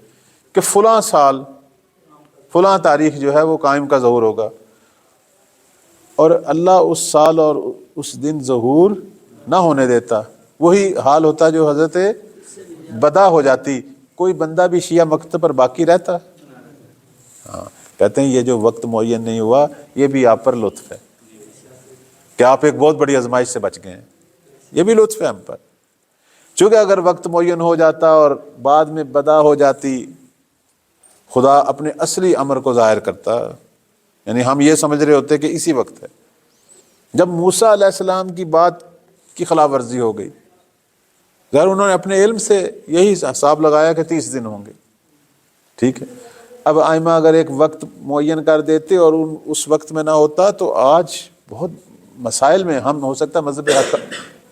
کہ فلاں سال فلاں تاریخ جو ہے وہ قائم کا ظہور ہوگا، اور اللہ اس سال اور اس دن ظہور نہ ہونے دیتا، وہی حال ہوتا جو حضرت بدا ہو جاتی، کوئی بندہ بھی شیعہ مکتب پر باقی رہتا؟ ہاں، کہتے ہیں یہ جو وقت معین نہیں ہوا یہ بھی آپ پر لطف ہے کہ آپ ایک بہت بڑی آزمائش سے بچ گئے ہیں، یہ بھی لطف ہے ہم پر، چونکہ اگر وقت معین ہو جاتا اور بعد میں بدا ہو جاتی، خدا اپنے اصلی امر کو ظاہر کرتا، یعنی ہم یہ سمجھ رہے ہوتے کہ اسی وقت ہے، جب موسیٰ علیہ السلام کی بات کی خلاف ورزی ہو گئی، ظاہر انہوں نے اپنے علم سے یہی حساب لگایا کہ 30 دن ہوں گے، ٹھیک ہے۔ اب ائمہ اگر ایک وقت معین کر دیتے اور اس وقت میں نہ ہوتا تو آج بہت مسائل میں ہم ہو سکتا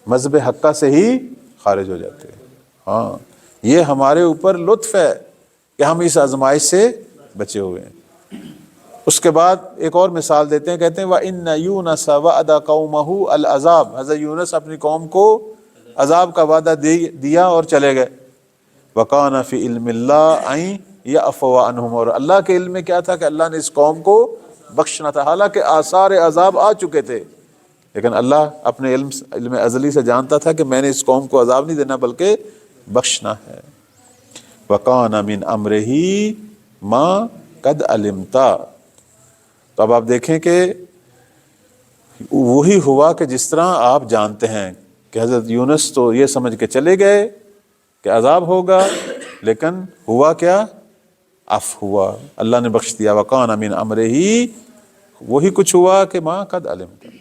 مذہب حقہ سے ہی خارج ہو جاتے ہیں۔ ہاں، یہ ہمارے اوپر لطف ہے کہ ہم اس آزمائش سے بچے ہوئے ہیں۔ اس کے بعد ایک اور مثال دیتے ہیں، کہتے ہیں وَإِنَّ يُونَسَ وَعَدَ قَوْمَهُ الْعَذَابَ، حضرت یونس اپنی قوم کو عذاب کا وعدہ دیا اور چلے گئے، وَقَانَ فِي عِلْمِ اللَّهِ أَن يَعْفُوَ عَنْهُمْ، اور اللہ کے علم میں کیا تھا کہ اللہ نے اس قوم کو بخشنا تھا، حالانکہ آثار عذاب آ چکے تھے، لیکن اللہ اپنے علم ازلی سے جانتا تھا کہ میں نے اس قوم کو عذاب نہیں دینا بلکہ بخشنا ہے۔ وَقَانَ مِنْ أَمْرِهِ مَا قَدْ عَلِمْتَ، تو اب آپ دیکھیں کہ وہی ہوا کہ جس طرح آپ جانتے ہیں کہ حضرت یونس تو یہ سمجھ کے چلے گئے کہ عذاب ہوگا، لیکن ہوا کیا؟ عفو ہوا، اللہ نے بخش دیا۔ وَقَانَ مِنْ أَمْرِهِ، وہی کچھ ہوا کہ مَا قَدْ عَلِمْتَ۔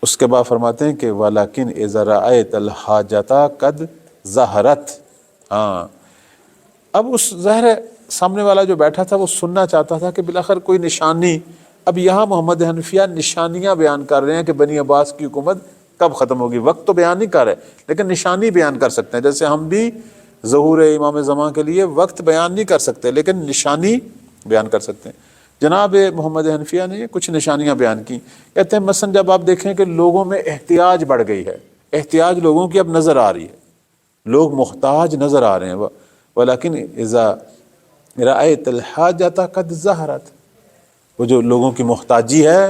اس کے بعد فرماتے ہیں کہ وَلَكِنْ إِذَا رَأَيْتَ الْحَاجَةَ قَدْ ظَهَرَتْ، ہاں، اب اس ظاہر سامنے والا جو بیٹھا تھا وہ سننا چاہتا تھا کہ بالاخر کوئی نشانی، اب یہاں محمد حنفیہ نشانیاں بیان کر رہے ہیں کہ بنی عباس کی حکومت کب ختم ہوگی، وقت تو بیان نہیں کر رہے لیکن نشانی بیان کر سکتے ہیں، جیسے ہم بھی ظہور امام زمان کے لیے وقت بیان نہیں کر سکتے لیکن نشانی بیان کر سکتے ہیں۔ جناب محمد حنفیہ نے کچھ نشانیاں بیان کی، کہتے ہیں مثلا جب آپ دیکھیں کہ لوگوں میں احتیاج بڑھ گئی ہے، احتیاج لوگوں کی اب نظر آ رہی ہے، لوگ محتاج نظر آ رہے ہیں، ولیکن اذا رأیت الحاجۃ قد ظہرت، وہ جو لوگوں کی محتاجی ہے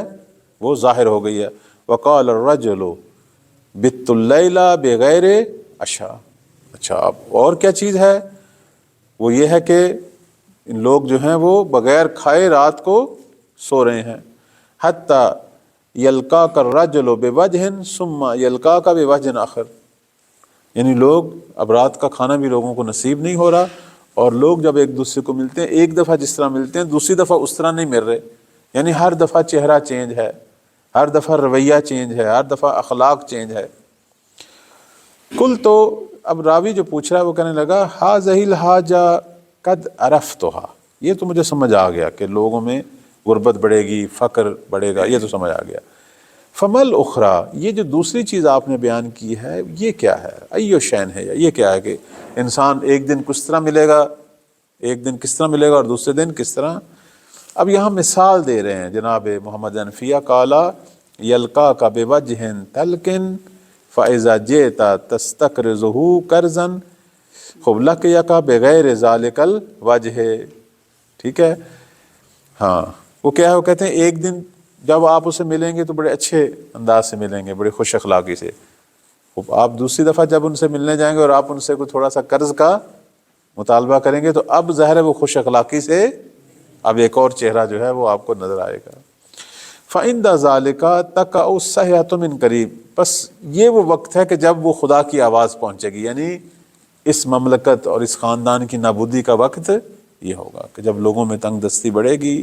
وہ ظاہر ہو گئی ہے۔ وقال الرجل بت اللیل بغیر عشاء، اچھا اب اور کیا چیز ہے؟ وہ یہ ہے کہ ان لوگ جو ہیں وہ بغیر کھائے رات کو سو رہے ہیں۔ حتی یلقاک الرجل بوجہ ثم یلقاک بوجہ آخر، یعنی لوگ اب رات کا کھانا بھی لوگوں کو نصیب نہیں ہو رہا، اور لوگ جب ایک دوسرے کو ملتے ہیں ایک دفعہ جس طرح ملتے ہیں دوسری دفعہ اس طرح نہیں مل رہے، یعنی ہر دفعہ چہرہ چینج ہے، ہر دفعہ رویہ چینج ہے، ہر دفعہ اخلاق چینج ہے۔ کل تو اب راوی جو پوچھ رہا ہے وہ کہنے لگا ہذہ الحاجہ قد عرفتھا، یہ تو مجھے سمجھ آ گیا کہ لوگوں میں غربت بڑھے گی، فقر بڑھے گا، یہ تو سمجھ آ گیا۔ فمل اخری، یہ جو دوسری چیز آپ نے بیان کی ہے یہ کیا ہے؟ ایو شین ہے، یہ کیا ہے کہ انسان ایک دن کس طرح ملے گا، ایک دن کس طرح ملے گا اور دوسرے دن کس طرح؟ اب یہاں مثال دے رہے ہیں جناب محمد حنفیہ، قالا یلقاک بوجہ تلقن فاذا جئت تستقرضہ قرضا خب لقیک بغیر ذلک الوجہ، ٹھیک ہے؟ ہاں، وہ کیا ہے؟ وہ کہتے ہیں ایک دن جب آپ اسے ملیں گے تو بڑے اچھے انداز سے ملیں گے، بڑے خوش اخلاقی سے، آپ دوسری دفعہ جب ان سے ملنے جائیں گے اور آپ ان سے کوئی تھوڑا سا قرض کا مطالبہ کریں گے تو اب ظاہر ہے وہ خوش اخلاقی سے اب ایک اور چہرہ جو ہے وہ آپ کو نظر آئے گا۔ فَإِنْدَ ذَلِكَ تَقَعُ الصَّيْحَةُ مِنْ قَرِيبٍ، بس یہ وہ وقت ہے کہ جب وہ خدا کی آواز پہنچے گی، یعنی اس مملکت اور اس خاندان کی نابودی کا وقت یہ ہوگا کہ جب لوگوں میں تنگ دستی بڑھے گی،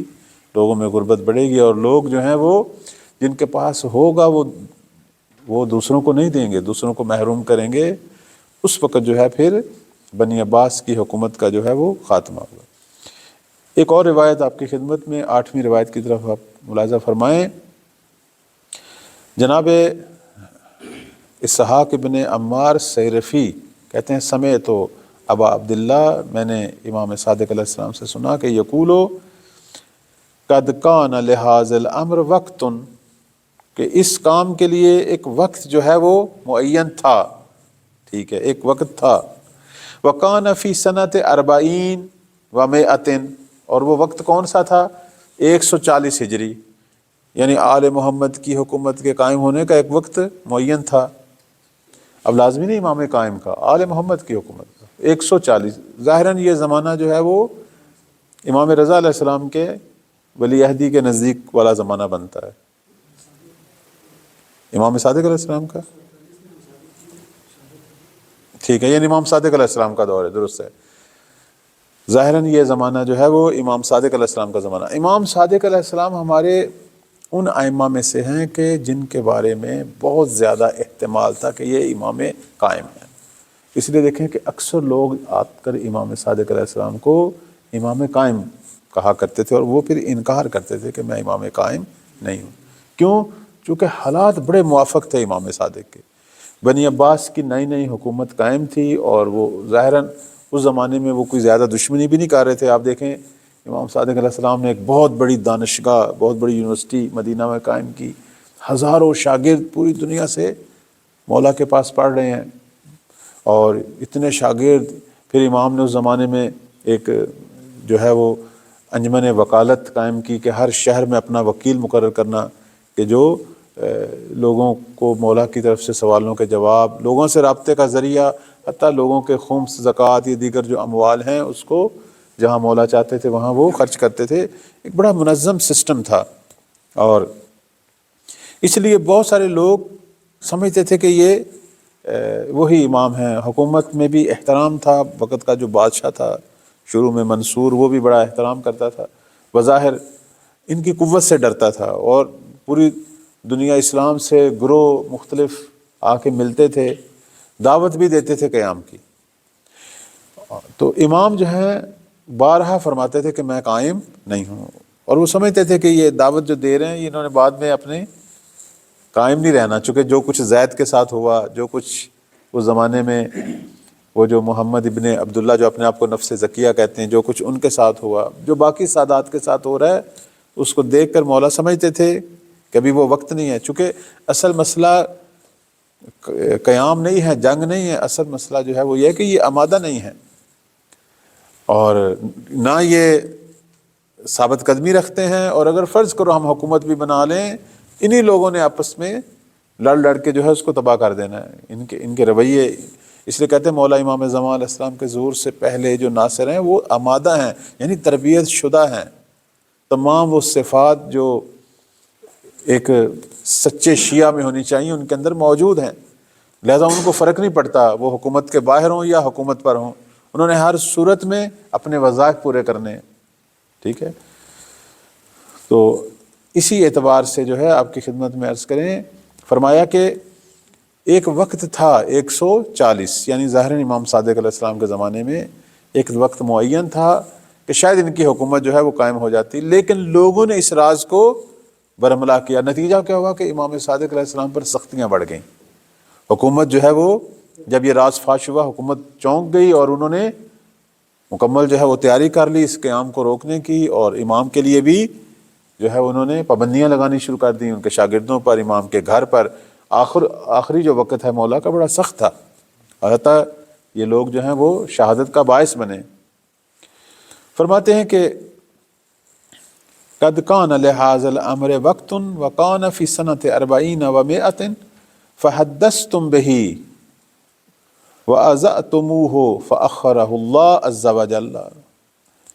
لوگوں میں غربت بڑھے گی، اور لوگ جو ہیں وہ جن کے پاس ہوگا وہ دوسروں کو نہیں دیں گے، دوسروں کو محروم کریں گے، اس وقت جو ہے پھر بنی عباس کی حکومت کا جو ہے وہ خاتمہ ہوگا۔ ایک اور روایت آپ کی خدمت میں، 8ویں روایت کی طرف آپ ملاحظہ فرمائیں۔ جناب اسحاق ابن عمار سیرفی کہتے ہیں سمعت ابا عبداللہ، میں نے امام صادق علیہ السلام سے سنا کہ یقولو قد کان لہذا الامر وقت، کہ اس کام کے لیے ایک وقت جو ہے وہ معین تھا، ٹھیک ہے، ایک وقت تھا۔ وکان فی سنۃ 40 و100، اور وہ وقت کون سا تھا؟ 140 ہجری، یعنی آل محمد کی حکومت کے قائم ہونے کا ایک وقت معین تھا۔ اب لازمی نہیں امام قائم کا، آل محمد کی حکومت کا 140، ظاہراً یہ زمانہ جو ہے وہ امام رضا علیہ السلام کے ولی عہدی کے نزدیک والا زمانہ بنتا ہے، امام صادق علیہ السلام کا، ٹھیک ہے، یعنی امام صادق علیہ السلام کا دور ہے، درست ہے۔ ظاہراً یہ زمانہ جو ہے وہ امام صادق علیہ السلام کا زمانہ۔ امام صادق علیہ السلام ہمارے ان ائمہ میں سے ہیں کہ جن کے بارے میں بہت زیادہ احتمال تھا کہ یہ امام قائم ہیں۔ اس لیے دیکھیں کہ اکثر لوگ آ کر امام صادق علیہ السلام کو امام قائم کہا کرتے تھے، اور وہ پھر انکار کرتے تھے کہ میں امام قائم نہیں ہوں۔ کیوں؟ چونکہ حالات بڑے موافق تھے امام صادق کے، بنی عباس کی نئی نئی حکومت قائم تھی، اور وہ ظاہراً اس زمانے میں وہ کوئی زیادہ دشمنی بھی نہیں کر رہے تھے۔ آپ دیکھیں امام صادق علیہ السلام نے ایک بہت بڑی دانشگاہ، بہت بڑی یونیورسٹی مدینہ میں قائم کی، ہزاروں شاگرد پوری دنیا سے مولا کے پاس پڑھ رہے ہیں، اور اتنے شاگرد۔ پھر امام نے اس زمانے میں ایک جو ہے وہ انجمن وکالت قائم کی کہ ہر شہر میں اپنا وکیل مقرر کرنا، کہ جو لوگوں کو مولا کی طرف سے سوالوں کے جواب، لوگوں سے رابطے کا ذریعہ، حتیٰ لوگوں کے خمس، زکوٰۃ، یہ دیگر جو اموال ہیں اس کو جہاں مولا چاہتے تھے وہاں وہ خرچ کرتے تھے۔ ایک بڑا منظم سسٹم تھا، اور اس لیے بہت سارے لوگ سمجھتے تھے کہ یہ وہی امام ہیں۔ حکومت میں بھی احترام تھا، وقت کا جو بادشاہ تھا شروع میں منصور، وہ بھی بڑا احترام کرتا تھا، بظاہر ان کی قوت سے ڈرتا تھا، اور پوری دنیا اسلام سے گروہ مختلف آ کے ملتے تھے، دعوت بھی دیتے تھے قیام کی۔ تو امام جو ہیں بارہا فرماتے تھے کہ میں قائم نہیں ہوں، اور وہ سمجھتے تھے کہ یہ دعوت جو دے رہے ہیں انہوں نے بعد میں اپنے قائم نہیں رہنا، چونکہ جو کچھ زید کے ساتھ ہوا، جو کچھ اس زمانے میں وہ جو محمد ابن عبداللہ جو اپنے آپ کو نفس زکیہ کہتے ہیں، جو کچھ ان کے ساتھ ہوا، جو باقی سادات کے ساتھ ہو رہا ہے، اس کو دیکھ کر مولا سمجھتے تھے کہ ابھی وہ وقت نہیں ہے۔ چونکہ اصل مسئلہ قیام نہیں ہے، جنگ نہیں ہے، اصل مسئلہ جو ہے وہ یہ ہے کہ یہ آمادہ نہیں ہے، اور نہ یہ ثابت قدمی رکھتے ہیں، اور اگر فرض کرو ہم حکومت بھی بنا لیں، انہی لوگوں نے آپس میں لڑ کے جو ہے اس کو تباہ کر دینا ہے، ان کے رویے۔ اس لیے کہتے ہیں مولا امام زمان علیہ السلام کے ظہور سے پہلے جو ناصر ہیں وہ آمادہ ہیں، یعنی تربیت شدہ ہیں، تمام وہ صفات جو ایک سچے شیعہ میں ہونی چاہیے ان کے اندر موجود ہیں، لہذا ان کو فرق نہیں پڑتا وہ حکومت کے باہر ہوں یا حکومت پر ہوں، انہوں نے ہر صورت میں اپنے وظائف پورے کرنے ہیں، ٹھیک ہے۔ تو اسی اعتبار سے جو ہے آپ کی خدمت میں عرض کریں، فرمایا کہ ایک وقت تھا 140، یعنی ظاہراً امام صادق علیہ السلام کے زمانے میں ایک وقت معین تھا کہ شاید ان کی حکومت جو ہے وہ قائم ہو جاتی، لیکن لوگوں نے اس راز کو برملا کیا۔ نتیجہ کیا ہوا کہ امام صادق علیہ السلام پر سختیاں بڑھ گئیں، حکومت جو ہے وہ جب یہ راز فاش ہوا حکومت چونک گئی، اور انہوں نے مکمل جو ہے وہ تیاری کر لی اس قیام کو روکنے کی، اور امام کے لیے بھی جو ہے انہوں نے پابندیاں لگانی شروع کر دیں ان کے شاگردوں پر، امام کے گھر پر۔ آخری جو وقت ہے مولا کا بڑا سخت تھا، البتہ یہ لوگ جو ہیں وہ شہادت کا باعث بنے۔ فرماتے ہیں کہ قد کان لہذا الامر وقت وکان فی سنۃ 40 و100 فحدثتم به وأذعتموه فأخره اللہ عز وجل۔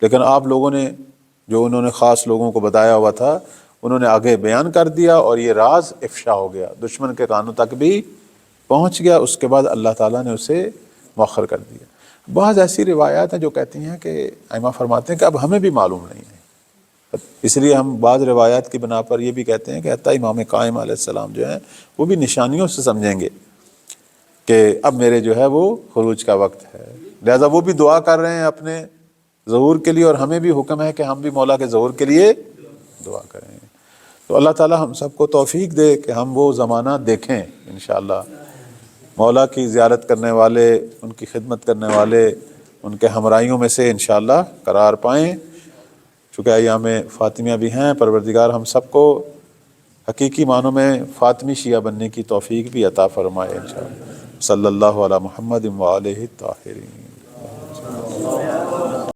لیکن آپ لوگوں نے جو انہوں نے خاص لوگوں کو بتایا ہوا تھا انہوں نے آگے بیان کر دیا، اور یہ راز افشا ہو گیا، دشمن کے کانوں تک بھی پہنچ گیا، اس کے بعد اللہ تعالیٰ نے اسے مؤخر کر دیا۔ بعض ایسی روایات ہیں جو کہتی ہیں کہ ائمہ فرماتے ہیں کہ اب ہمیں بھی معلوم نہیں ہے، اس لیے ہم بعض روایات کی بنا پر یہ بھی کہتے ہیں کہ حتیٰ امام قائم علیہ السلام جو ہیں وہ بھی نشانیوں سے سمجھیں گے کہ اب میرے جو ہے وہ خروج کا وقت ہے، لہذا وہ بھی دعا کر رہے ہیں اپنے ظہور کے لیے، اور ہمیں بھی حکم ہے کہ ہم بھی مولا کے ظہور کے لیے دعا کریں۔ تو اللہ تعالی ہم سب کو توفیق دے کہ ہم وہ زمانہ دیکھیں انشاءاللہ، مولا کی زیارت کرنے والے، ان کی خدمت کرنے والے، ان کے ہمراہیوں میں سے انشاءاللہ قرار پائیں۔ چونکہ ایام فاطمیہ بھی ہیں، پروردگار ہم سب کو حقیقی معنوں میں فاطمی شیعہ بننے کی توفیق بھی عطا فرمائے انشاءاللہ۔ صلی اللہ علی محمد و آلہ الطاہرین۔